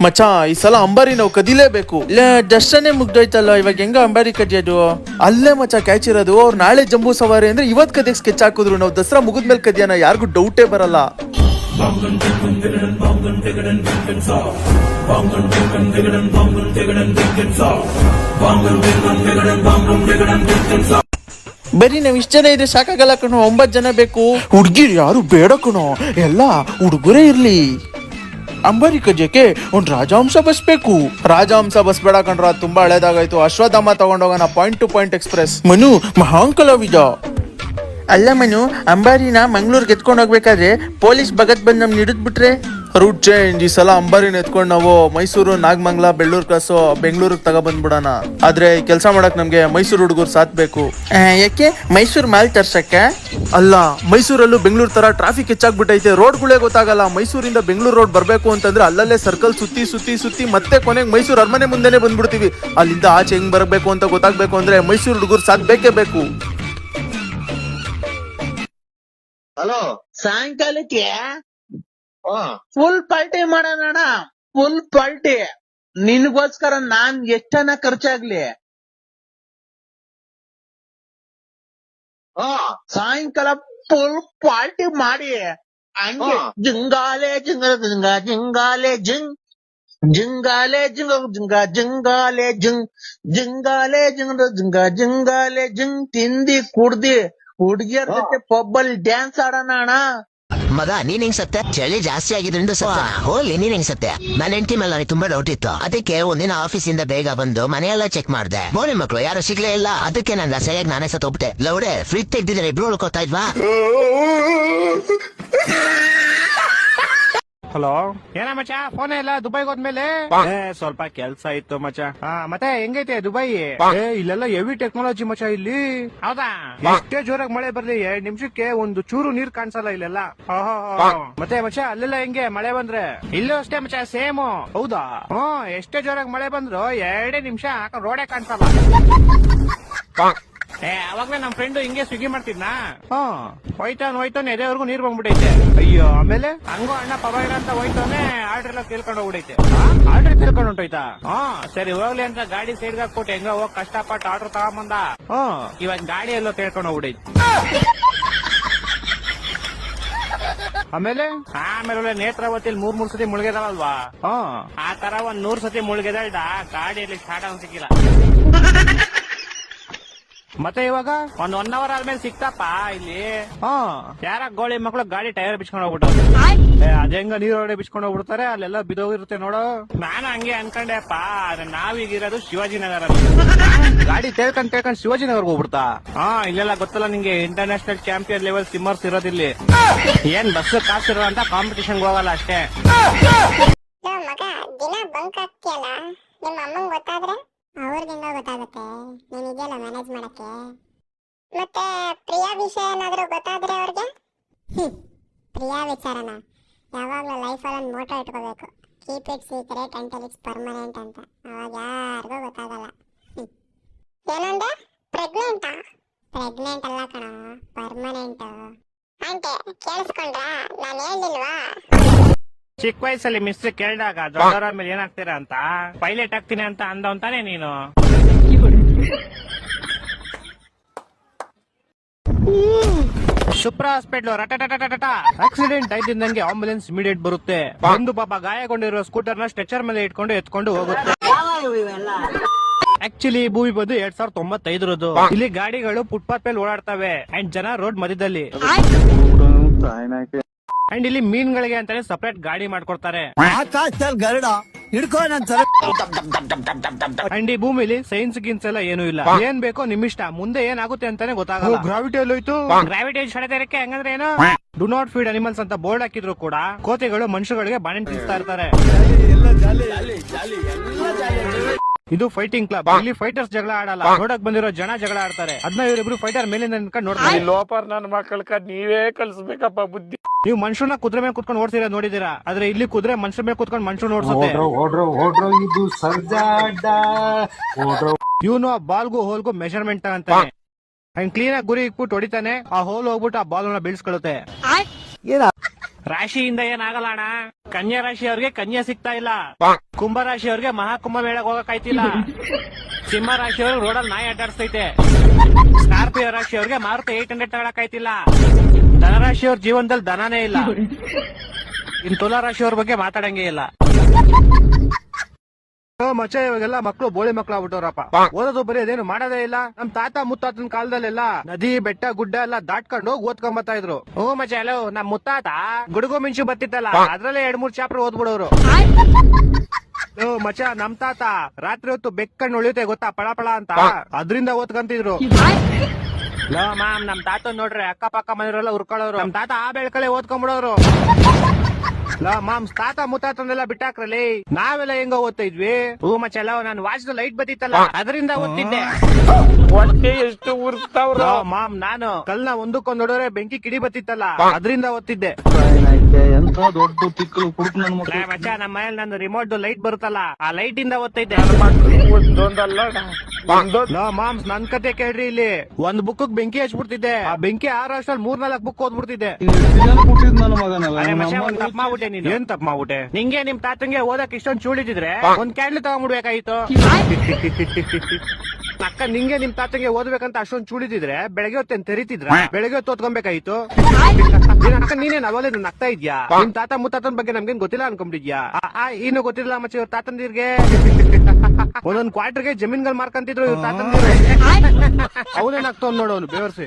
ಮಚ್ಚ ಈ ಸಲ ಅಂಬಾರಿ ನಾವು ಕದಿಲೇಬೇಕು. ದರ್ಶನೇ ಮುಗ್ದೋಯ್ತಲ್ಲ, ಇವಾಗ ಹೆಂಗ ಅಂಬಾರಿ ಕದಿಯೋದು? ಅಲ್ಲೇ ಮಚ್ಚ ಕ್ಯಾಚ್ ಇರೋದು. ಅವ್ರು ನಾಳೆ ಜಂಬೂ ಸವಾರಿ ಅಂದ್ರೆ ಇವತ್ ಕದಿಯಕ್ ಸ್ಕೆಚ್ ಹಾಕಿದ್ರು. ನಾವು ದಸರಾ ಮುಗಿದ್ಮೇಲೆ ಕದಿಯೋಣ, ಯಾರಿಗೂ ಡೌಟೇ ಬರಲ್ಲ. ಬರೀ ನಾವ್ ಇಷ್ಟ ಜನ ಇದೆ ಸಾಕಾಗಲ್ಲ ಕಣೋ, 9 ಜನ ಬೇಕು. ಹುಡ್ಗಿರ್ ಯಾರು ಬೇಡ ಕಣೋ, ಎಲ್ಲ ಹುಡುಗರೇ ಇರ್ಲಿ. ಅಂಬಾರಿ ಕದಿಯಕ್ಕೆ ಒಂದ್ ರಾಜಹಂಸ ಬಸ್ ಬೇಕು. ರಾಜಹಂಸ ಬಸ್ ಬೇಡ ಕಣ್ರ, ತುಂಬಾ ಹಳೇದಾಗಾಯ್ತು. ಅಶ್ವತ್ಥಾಮ ತಗೊಂಡೋಗೋಣ, point to point express. Manu ಮಹಾಂಕಲಾವಿದ. ಅಲ್ಲ ಮನು, ಅಂಬಾರಿನ ಮಂಗ್ಳೂರ್ಗೆ ಎತ್ಕೊಂಡು ಹೋಗ್ಬೇಕಾದ್ರೆ ಪೊಲೀಸ್ ಭಗತ್ ಬಂದ್ ನಮ್ನ ಹಿಡಿದ್ಬಿಟ್ರೆ? Route change. ಈ ಸಲ ಅಂಬಾರಿನ ಎತ್ಕೊಂಡು ನಾವು ಮೈಸೂರು, ನಾಗಮಂಗಲ, ಬೆಳ್ಳೂರು ಕ್ರಾಸು, ಬೆಂಗಳೂರಿಗೆ ತಗೊಬಂದ್ಬಿಡೋಣ. ಆದ್ರೆ ಕೆಲಸ ಮಾಡಕ್ ನಮ್ಗೆ ಮೈಸೂರು ಹುಡುಗರು ಸಾಥ್ ಬೇಕು. ಯಾಕೆ? ಮೈಸೂರು ಮಾಲ್ ತರ್ಸಕ್ಕೆ? ಅಲ್ಲ, ಮೈಸೂರಲ್ಲೂ ಬೆಂಗಳೂರು ತರ ಟ್ರಾಫಿಕ್ ಹೆಚ್ಚಾಗ್ಬಿಟ್ಟೈತೆ. ರೋಡ್ಗಳೇ ಗೊತ್ತಾಗಲ್ಲ. ಮೈಸೂರಿಂದ ಬೆಂಗಳೂರು ರೋಡ್ ಬರ್ಬೇಕು ಅಂತಂದ್ರೆ ಅಲ್ಲಲ್ಲೇ ಸರ್ಕಲ್ ಸುತ್ತಿ ಸುತ್ತಿ ಸುತ್ತಿ ಮತ್ತೆ ಕೊನೆಗೆ ಮೈಸೂರು ಅರಮನೆ ಮುಂದೆನೆ ಬಂದ್ಬಿಡ್ತೀವಿ. ಅಲ್ಲಿಂದ ಆಚೆ ಹೆಂಗ್ ಬರಬೇಕು ಅಂತ ಗೊತ್ತಾಗ್ಬೇಕು ಅಂದ್ರೆ ಮೈಸೂರು ಹುಡುಗರು ಸಾಥ್ ಬೇಕೇ ಬೇಕು. ಹಲೋ, ಸಾಯಂಕಾಲಕ್ಕೆ ಫುಲ್ ಪಾರ್ಟಿ ಮಾಡೋಣ. Full party. ನಿನ್ಗೋಸ್ಕರ ನಾನ್ ಎಷ್ಟನ ಖರ್ಚಾಗ್ಲಿ, ಸಾಯಂಕಾಲ ಫುಲ್ ಪಾರ್ಟಿ ಮಾಡಿ ಹಂಗೆ ಜಿಂಗಾಲೆ ಜಿಂಗ ಜಿಂಗ ಜಿಂಗಾಲೆ ಜಿಂಗ್ ಜಿಂಗಾಲೆ ಜಿಂಗ ಜಿಂಗ ಜಿಂಗಾಲೆ ಜಿಂಗ್ ಜಿಂಗಾಲೆ ಜಿಂಗ ಜಿಂಗ ಜಿಂಗಾಲೆ ಜಿಂಗ್ ತಿಂದಿ ಕುಡ್ದಿ ಹುಡುಗಿಯರ ಜೊತೆ ಪಬ್ಬಲ್ಲಿ ಡ್ಯಾನ್ಸ್ ಆಡೋಣ ಅಣ್ಣ. ಮಗ, ನೀನ್ ಹೆಂಗ್ ಸತ್ತೆ? ಚಳಿ ಜಾಸ್ತಿ ಆಗಿದ್ರಿಂದ ಹೋಗ್ಲಿ, ನೀನ್ ಹೆಂಗ್ ಸತ್ತೆ? ನನ್ನ ಹೆಂಡತಿ ಮೇಲೆ ನನಗೆ ತುಂಬಾ ಡೌಟ್ ಇತ್ತು. ಅದಕ್ಕೆ ಒಂದಿನ ಆಫೀಸಿಂದ ಬೇಗ ಬಂದು ಮನೆಯೆಲ್ಲ ಚೆಕ್ ಮಾಡ್ದೆ. ಬೋನಿ ಮಕ್ಳು ಯಾರು ಸಿಗ್ಲೇ ಇಲ್ಲ. ಅದಕ್ಕೆ ನನ್ನ ಸರಿಯಾಗಿ ನಾನೇ ಸತ್ತೋಗ್ಬಿಟ್ಟೆ. ಲೌಡೆ ಫ್ರಿಜ್ ತೆಗ್ದಿದ್ರೆ ಇಬ್ರು ಉಳ್ಕೋತಾ ಇದ್ವಾ? ಹಲೋ, ಏನ ಮಚ್ಚ ಫೋನ್ ಇಲ್ಲ? ದುಬೈಗೆ ಹೋದ್ಮೇಲೆ ಸ್ವಲ್ಪ ಕೆಲ್ಸ ಇತ್ತು ಮಚ್ಚ. ಮತ್ತೆ ಹೆಂಗೈತೆ ದುಬೈ? ಇಲ್ಲೆಲ್ಲ ಹೆವಿ ಟೆಕ್ನಾಲಜಿ ಮಚ್ಚ. ಇಲ್ಲಿ ಹೌದಾ? ಎಷ್ಟೇ ಜೋರಾಗಿ ಮಳೆ ಬರ್ಲಿ 2 ನಿಮಿಷಕ್ಕೆ ಒಂದು ಚೂರು ನೀರ್ ಕಾಣಿಸಲ್ಲ ಇಲ್ಲೆಲ್ಲ. ಮತ್ತೆ ಮಚ್ಚ ಅಲ್ಲೆಲ್ಲ ಹೆಂಗೆ ಮಳೆ ಬಂದ್ರೆ? ಇಲ್ಲೂ ಅಷ್ಟೇ ಮಚ್ಚ, ಸೇಮ್. ಹೌದಾ? ಎಷ್ಟೇ ಜೋರಾಗಿ ಮಳೆ ಬಂದ್ರು 2 ನಿಮಿಷ ರೋಡೇ ಕಾಣಿಸಲ್ಲ. ಅವಾಗ್ಲೇ ನಮ್ ಫ್ರೆಂಡ್ ಹಿಂಗೆ ಸ್ವಿಗ್ಗಿ ಮಾಡ್ತಿದ್ನಾ? ಹೋಯ್ತಾನೆ ಎದೆವರೆಗೂ ನೀರ್ ಬಂದ್ಬಿಟ್ಟೈತೆ. ಅಯ್ಯೋ, ಆಮೇಲೆ ಹಂಗೋ ಅಣ್ಣ ಪರವಾಗಿಲ್ಲ ಅಂತ ಹೋಯ್ತಾನೆ, ಆರ್ಡರ್ ಎಲ್ಲ ತಿಳ್ಕೊಂಡು ಹೋಗ್ಬಿಡೈತೆ. ಆರ್ಡರ್ ತಿಳ್ಕೊಂಡು ಹೊಂಟೋಯ್ತಾ? ಸರಿ ಹೋಗ್ಲಿ ಅಂತ ಗಾಡಿ ಸೈಡ್ಗೆ ಹಾಕ್ಬಿಟ್ಟು ಹೆಂಗ ಹೋಗ್ ಕಷ್ಟಪಟ್ಟು ಆರ್ಡರ್ ತಗೊಂಬಂದ. ಇವಾಗ ಗಾಡಿ ಎಲ್ಲೋ ತಿಳ್ಕೊಂಡು ಹೋಗ್ಬಿಡೈತೆ. ಆಮೇಲೆ ನೇತ್ರಾವತಿಲಿ 3 ಸತಿ ಮುಳುಗಿದಾವಲ್ವಾ? ಆ ತರ 100 ಸತಿ ಮುಳುಗಿದ ಗಾಡಿಯಲ್ಲಿ ಸ್ಟಾರ್ಟ್ ಆಗ ಸಿಕ್ಕಿಲ್ಲ. ಮತ್ತೆ ಇವಾಗ 1 ಅವರ್ ಆದ್ಮೇಲೆ ಸಿಕ್ತಪ್ಪ ಇಲ್ಲಿ. ಯಾರ ಗೋಳಿ ಮಕ್ಳು ಗಾಡಿ ಟೈರ್ ಬಿಚ್ಕೊಂಡು ಹೋಗ್ಬಿಟ್ಟು ಅದೇಂಗ ನೀರೊಳಗಡೆ ಬಿಚ್ಕೊಂಡು ಹೋಗ್ಬಿಡ್ತಾರೆ, ಅಲ್ಲೆಲ್ಲ ಬಿದೋಗಿರುತ್ತೆ ನೋಡು. ನಾನು ಹಂಗೆ ಅನ್ಕೊಂಡೆಪ್ಪ. ಆದ್ರೆ ನಾವೀಗಿರೋದು ಶಿವಾಜಿನಗರ. ಗಾಡಿ ತೇಳ್ಕೊಂಡ್ ಶಿವಾಜಿನಗರ್ಗೆ ಹೋಗ್ಬಿಡ್ತಾ? ಇಲ್ಲೆಲ್ಲ ಗೊತ್ತಲ್ಲ ನಿಂಗೆ, ಇಂಟರ್ನ್ಯಾಷನಲ್ ಚಾಂಪಿಯನ್ ಲೆವೆಲ್ ಸಿಮ್ಮರ್ಸ್ ಇರೋದಿಲ್ಲಿ. ಏನ್ ಬಸ್ ಕಾಸಿರೋ ಅಂತ ಕಾಂಪಿಟೇಷನ್ ಹೋಗಲ್ಲ ಅಷ್ಟೇ. ಮಗ, ದಿನ ಬಂಕ್ ಆಗ್ತಿಯಲ್ಲ, ನಿಮ್ಮ ಅಮ್ಮಂಗ್ ಗೊತ್ತಾದ್ರೆ? ಅವ್ರಿಗೆಂಗ ಗೊತ್ತಾಗುತ್ತೆ? ನೀನ್ ಇದೆಯಲ್ಲ ಮ್ಯಾನೇಜ್ ಮಾಡಕ್ಕೆ. ಮತ್ತೆ ಪ್ರಿಯಾ ವಿಷಯ ಏನಾದ್ರು ಗೊತ್ತಾದ್ರೆ ಅವ್ರಿಗೆ? ಪ್ರಿಯಾ ವಿಚಾರನ ಯಾವಾಗ್ಲೂ ಲೈಫಲ್ಲಿ ಒಂದು ಮೋಟೋ ಇಟ್ಕೋಬೇಕು. Keep it secret until it's permanent ಅಂತ. ಅವಾಗ ಯಾರಿಗೂ ಗೊತ್ತಾಗಲ್ಲ. ಏನಂದೆ? ಪ್ರೆಗ್ನೆಂಟಾ? ಪ್ರೆಗ್ನೆಂಟ್ ಅಲ್ಲ ಕಣ, ಪರ್ಮನೆಂಟ್. ಆಂಟಿ ಕೇಳಿಸ್ಕೊಂಡ್ರಾ? ನಾನು ಹೇಳಿಲ್ವಾ? ಚಿಕ್ಕ ವಯಸ್ಸಲ್ಲಿ ಮಿಸ್ಟರ್ ಕೇಳಿದಾಗ ದೊಡ್ಡವರ ಮೇಲೆ ಏನಾಗ್ತೀರಾ ಅಂತ, ಪೈಲಟ್ ಆಗ್ತೀನಿ ಅಂತ ಅಂದವಂತಾನೆ ನೀನು. ಸುಪ್ರಾ ಹಾಸ್ಪಿಟ್ಲ್ ರಟಟಟಟ ಆಕ್ಸಿಡೆಂಟ್ ಆಯ್ತಿದ್ದಂಗೆ ಆಂಬುಲೆನ್ಸ್ ಇಮಿಡಿಯೇಟ್ ಬರುತ್ತೆ. ಒಂದು ಪಾಪ ಗಾಯಗೊಂಡಿರೋ ಸ್ಕೂಟರ್ ನ ಸ್ಟ್ರೆಚರ್ ಮೇಲೆ ಇಟ್ಕೊಂಡು ಎತ್ಕೊಂಡು ಹೋಗುತ್ತೆ. ಆಕ್ಚುಲಿ ಭೂಮಿ ಬಂದು 2095ರದು. ಇಲ್ಲಿ ಗಾಡಿಗಳು ಫುಟ್ಪಾತ್ ಮೇಲೆ ಓಡಾಡ್ತವೆ ಅಂಡ್ ಜನ ರೋಡ್ ಮಧ್ಯದಲ್ಲಿ. ಅಂಡ್ ಇಲ್ಲಿ ಮೀನ್ಗಳಿಗೆ ಅಂತಾನೆ ಸಪರೇಟ್ ಗಾಡಿ ಮಾಡ್ಕೊಡ್ತಾರೆ. ಅಂಡ್ ಈ ಭೂಮಿಲಿ ಸೈನ್ಸ್ ಗಿನ್ಸ್ ಎಲ್ಲ ಏನು ಇಲ್ಲ. ಏನ್ ಬೇಕೋ ನಿಮ್ಮಿಷ್ಟ, ಮುಂದೆ ಏನಾಗುತ್ತೆ ಅಂತಾನೆ ಗೊತ್ತಾಗಲ್ಲ. ಗ್ರಾವಿಟಿ ಎಲ್ಲೋಯ್ತು? ಗ್ರಾವಿಟಿ ಸೆಳೆತಕ್ಕೆ ಹಂಗಂದ್ರೆ ಏನು? ಡು ನಾಟ್ ಫೀಡ್ ಅನಿಮಲ್ಸ್ ಅಂತ ಬೋರ್ಡ್ ಹಾಕಿದ್ರು ಕೂಡ ಕೋತಿಗಳು ಮನುಷ್ಯಗಳಿಗೆ ಬಾಣೆ ತಿನ್ಸ್ತಾ ಇರ್ತಾರೆ. ಇದು ಫೈಟಿಂಗ್ ಕ್ಲಬ್. ಇಲ್ಲಿ ಫೈಟರ್ಸ್ ಜಗಳ ಆಡಲ್ಲ, ನೋಡಕ್ ಬಂದಿರೋ ಜನ ಜಗಳ ಆಡ್ತಾರೆ. ಅದನ್ನ ಇವರಿಬ್ರು ಫೈಟರ್ ಮೇಲಿಂದ ನಿಂತ್ಕೊಂಡು ನೋಡ್ತಾರೆ. ಲೋಪರ್ ನನ್ನ ಮಕ್ಕಳ ನೀವೇ ಕಲ್ಸ್ಬೇಕಪ್ಪ ಬುದ್ಧಿ. ನೀವು ಮನುಷ್ಯನ ಕುದುರೆ ಮೇಲೆ ಕುತ್ಕೊಂಡು ಓಡ್ತೀರಾ ನೋಡಿದೀರಾ? ಆದ್ರೆ ಇಲ್ಲಿ ಕುದುರೆ ಮನುಷ್ಯ ಮೇಲೆ ಕುತ್ಕೊಂಡು ಮನುಷ್ಯ ಓಡಿಸುತ್ತೆ. ಇವನು ಆ ಬಾಲ್ಗೂ ಹೋಲ್ಗೂ ಮೆಷರ್ಮೆಂಟ್ ಅಂತಾನೆ. ಕ್ಲೀನ್ ಆಗಿ ಗುರಿ ಇಟ್ಬಿಟ್ಟು ಹೊಡಿತಾನೆ. ಆ ಹೋಲ್ ಹೋಗ್ಬಿಟ್ಟು ಆ ಬಾಲ್ ನ ಬೀಳ್ಸ್ಕೊಳ್ಳುತ್ತೆ. ರಾಶಿಯಿಂದ ಏನಾಗಲ್ಲ ಅಣ್ಣ. ಕನ್ಯಾ ರಾಶಿಯವ್ರಿಗೆ ಕನ್ಯಾ ಸಿಗ್ತಾ ಇಲ್ಲ, ಕುಂಭ ರಾಶಿಯವ್ರಿಗೆ ಮಹಾಕುಂಭ ಮೇಳಕ್ಕೆ ಹೋಗಕ್ಕಾಯ್ತಿಲ್ಲ, ಸಿಂಹ ರಾಶಿಯವ್ರಿಗೆ ರೋಡಲ್ಲಿ ನಾಯಿ ಅಡ್ಡಾಡ್ಸ್ತೈತೆ, ಸ್ಕಾರ್ಪಿಯೋ ರಾಶಿಯವ್ರಿಗೆ ಮಾರುತಿ 800 ತಗೊಳಕ್ಕಾಯ್ತಿಲ್ಲ, ಧನರಾಶಿಯವ್ರ ಜೀವನದಲ್ಲಿ ಧನನೇ ಇಲ್ಲ. ಇನ್ ತುಲಾ ರಾಶಿಯವ್ರ ಬಗ್ಗೆ ಮಾತಾಡಂಗೇ ಇಲ್ಲ. ಮಚ್ಚ ಇವಾಗೆಲ್ಲ ಮಕ್ಳು ಬೋಳಿ ಮಕ್ಳು ಆಗ್ಬಿಟ್ಟವ್ರಪ್ಪ. ಓದೋದು ಬರೀ ಅದೇನು ಮಾಡೋದೇ ಇಲ್ಲ. ನಮ್ ತಾತ ಮುತ್ತಾತನ ಕಾಲದಲ್ಲೆಲ್ಲ ನದಿ ಬೆಟ್ಟ ಗುಡ್ಡ ಎಲ್ಲ ದಾಟ್ಕೊಂಡು ಹೋಗಿ ಓದ್ಕೊಂಬತ್ತಾ ಇದ್ರು. ಮಚ್ಚ ಹಲೋ, ನಮ್ ಮುತ್ತಾತ ಗುಡುಗು ಮಿಂಚು ಬತ್ತಿತ್ತಲ್ಲ, ಅದ್ರಲ್ಲೇ 2-3 ಚಾಪ್ಟರ್ ಓದ್ಬಿಡೋರು. ಮಚ್ಚ ನಮ್ ತಾತ ರಾತ್ರಿ ಹೊತ್ತು ಬೆಕ್ಕಣ್ಣು ಉಳಿಯುತ್ತೆ ಗೊತ್ತಾ, ಪಳ ಅಂತ, ಅದ್ರಿಂದ ಓದ್ಕಂತಿದ್ರು. ಮಾಮ್ ನಮ್ ತಾತ ನೋಡ್ರಿ ಅಕ್ಕಪಕ್ಕ ಮನೆಯವರೆಲ್ಲ ಉರ್ಕೊಳ್ಳೋರು. ನಮ್ ತಾತ ಆ ಬೆಳ್ಕಳೆ ಓದ್ಕೊಂಡ್ಬಿಡೋರು. ಮಾಮ್ ತಾತ ಮುತ್ತಾತನೆಲ್ಲ ಬಿಟ್ಟಾಕ್ರಲ್ಲಿ, ನಾವೆಲ್ಲ ಹೆಂಗ ಓದ್ತಾ ಇದ್ವಿ. ಮಚ್ಚಲ್ಲ ನಾನು ವಾಚ್ದ ಲೈಟ್ ಬತ್ತಿತ್ತಲ್ಲ, ಅದರಿಂದ ಓದ್ತಿದ್ದೆ. ಹೊಟ್ಟೆ ಎಷ್ಟು ಉರ್ಸ್ತಾವ್ರ. ಮಾಮ್ ನಾನು ಕಲ್ನ ಒಂದಕ್ಕೊಂದ್ ನೋಡಿದ್ರೆ ಬೆಂಕಿ ಕಿಡಿ ಬತ್ತಿತ್ತಲ್ಲ, ಅದರಿಂದ ಓದ್ತಿದ್ದೆ. ಎಂತ ದೊಡ್ಡ ತಿಕ್ಕಲು ಕುಡುಕ್ ನನ್ ಮಕ್ಳು. ಮಚ್ಚ ನಮ್ಮ ಮನೇಲಿ ನಂದು ರಿಮೋಟ್ ಲೈಟ್ ಬರುತ್ತಲ್ಲ, ಆ ಲೈಟ್ ಇಂದ ಓದ್ತಿದ್ದೆ. ಮಾಮ್ಸ್ ನನ್ ಕತೆ ಕೇಳ್ರಿ, ಇಲ್ಲಿ ಒಂದ್ ಬುಕ್ ಬೆಂಕಿ ಹಚ್ಬಿಡ್ತಿದ್ದೆ. ಆ ಬೆಂಕಿ 6 ವರ್ಷದಲ್ಲಿ 3-4 ಬುಕ್ ಓದ್ಬಿಡ್ತಿದ್ದೆ. ಕೊಟ್ಟಿದ್ ನನ್ನ ಮಗನಲ್ಲ. ತಪ್ಪ ಮಾಡ್ಬಿಟ್ಟೆ ನೀನು. ಏನ್ ತಪ್ಪ ಮಾಡ್ಬಿಟ್ಟೆ? ನಿಂಗೆ ನಿಮ್ ತಾತಂಗೆ ಓದಕ್ ಇಷ್ಟೊಂದ್ ಚೂಳಿದ್ರೆ ಒಂದ್ ಕ್ಯಾಂಡ್ಲಿ ತಗೊಂಡ್ಬಿಡ್ಬೇಕಾಯ್ತು. ಅಕ್ಕ ನಿಂಗೆ ನಿಮ್ ತಾತಂಗೆ ಓದ್ಬೇಕಂತ ಅಷ್ಟೊಂದ್ ಚೂಳಿದ್ರೆ ಬೆಳಗ್ಗೆ ಹೊತ್ತೇನ್ ತೆರಿತಿದ್ರ? ಬೆಳಗ್ಗೆ ಹೊತ್ತು ಓದ್ಕೊಬೇಕಾಯ್ತು. ಅಕ್ಕ ನೀನೇನ್ ಅವಲೇ ನಗ್ತಾ ಇದ್ಯಾ? ನಿಮ್ ತಾತ ಮುತ್ತಾತನ ಬಗ್ಗೆ ನಮ್ಗೇನ್ ಗೊತ್ತಿಲ್ಲ ಅನ್ಕೊಂಬಿಟ್ಟಿದ್ಯಾ? ಇನ್ನು ಗೊತ್ತಿಲ್ಲ ಮಚ್ಚ ಇವ್ರ ತಾತಂದಿರ್ಗೆ. ಒಂದೊಂದ್ ಕ್ವಾರ್ಟರ್ಗೆ ಜಮೀನ್ಗಳು ಮಾರ್ಕಂತಿದ್ರು ಇವ್ರ ತಾತಂದಿರು. ಅವನೇನಾಗ್ತಾವ್ ನೋಡೋನು ಬೇವರ್ಸಿ.